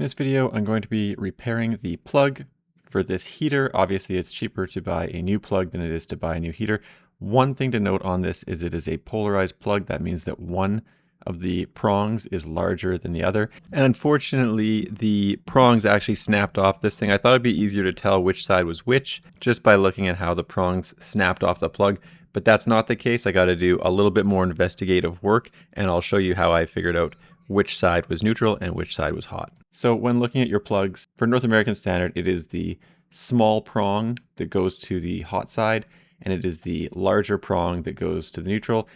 this video, I'm going to be repairing the plug for this heater. Obviously, it's cheaper to buy a new plug than it is to buy a new heater. One thing to note on this is it is a polarized plug. That means that one of the prongs is larger than the other. And unfortunately, the prongs actually snapped off this thing. I thought it'd be easier to tell which side was which just by looking at how the prongs snapped off the plug. But that's not the case. I got to do a little bit more investigative work, and I'll show you how I figured out which side was neutral and which side was hot. So when looking at your plugs, for North American standard, it is the small prong that goes to the hot side, and it is the larger prong that goes to the neutral.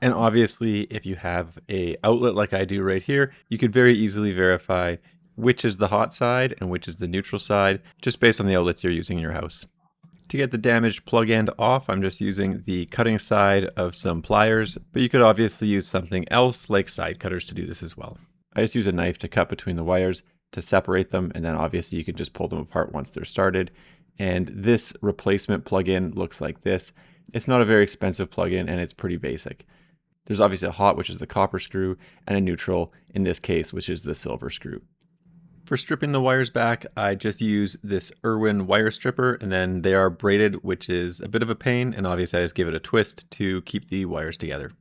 And obviously, if you have a outlet like I do right here, you could very easily verify which is the hot side and which is the neutral side, just based on the outlets you're using in your house. To get the damaged plug end off, I'm just using the cutting side of some pliers, but you could obviously use something else like side cutters to do this as well. I just use a knife to cut between the wires to separate them, and then obviously you can just pull them apart once they're started. And this replacement plug-in looks like this. It's not a very expensive plug-in, and it's pretty basic. There's obviously a hot, which is the copper screw, and a neutral, in this case, which is the silver screw. For stripping the wires back, I just use this Irwin wire stripper, and then they are braided, which is a bit of a pain, and obviously I just give it a twist to keep the wires together.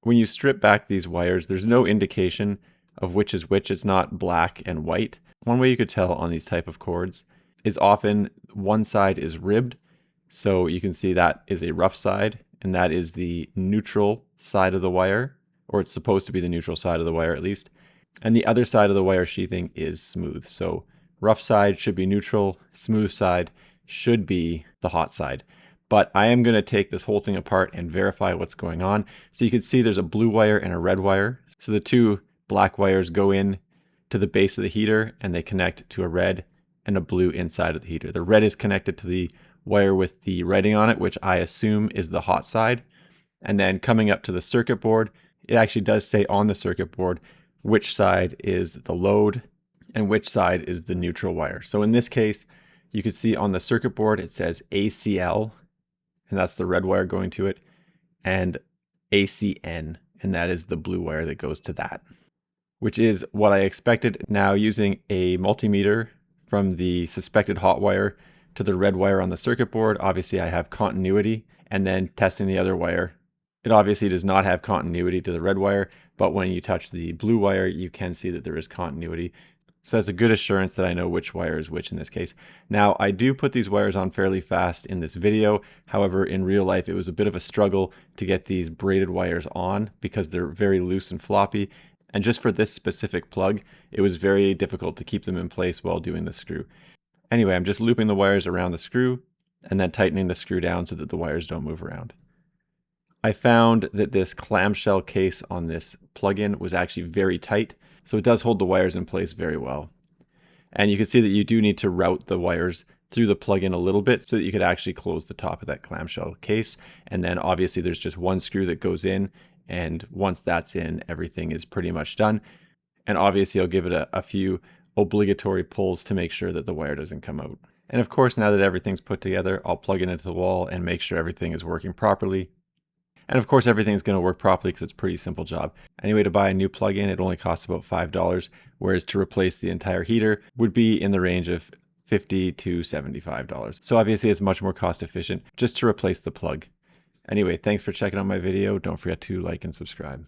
When you strip back these wires, there's no indication of which is which. It's not black and white. One way you could tell on these type of cords is often one side is ribbed, so you can see that is a rough side, and that is the neutral side of the wire, or it's supposed to be the neutral side of the wire at least. And the other side of the wire sheathing is smooth. So rough side should be neutral, smooth side should be the hot side. But I am going to take this whole thing apart and verify what's going on. So you can see there's a blue wire and a red wire. So the two black wires go in to the base of the heater and they connect to a red and a blue inside of the heater. The red is connected to the wire with the writing on it, which I assume is the hot side. And then coming up to the circuit board, it actually does say on the circuit board which side is the load and which side is the neutral wire. So in this case, you can see on the circuit board, it says ACL, and that's the red wire going to it, and ACN, and that is the blue wire that goes to that, which is what I expected. Now using a multimeter from the suspected hot wire to the red wire on the circuit board, obviously I have continuity, and then testing the other wire. It obviously does not have continuity to the red wire, but when you touch the blue wire, you can see that there is continuity. So that's a good assurance that I know which wire is which in this case. Now, I do put these wires on fairly fast in this video. However, in real life, it was a bit of a struggle to get these braided wires on because they're very loose and floppy. And just for this specific plug, it was very difficult to keep them in place while doing the screw. Anyway, I'm just looping the wires around the screw and then tightening the screw down so that the wires don't move around. I found that this clamshell case on this plug-in was actually very tight, so it does hold the wires in place very well. And you can see that you do need to route the wires through the plug-in a little bit so that you could actually close the top of that clamshell case. And then obviously there's just one screw that goes in, and once that's in, everything is pretty much done. And obviously I'll give it a few obligatory pulls to make sure that the wire doesn't come out. And of course, now that everything's put together, I'll plug it into the wall and make sure everything is working properly. And of course, everything's going to work properly because it's a pretty simple job. Anyway, to buy a new plug-in, it only costs about $5, whereas to replace the entire heater would be in the range of $50 to $75. So obviously, it's much more cost efficient just to replace the plug. Anyway, thanks for checking out my video. Don't forget to like and subscribe.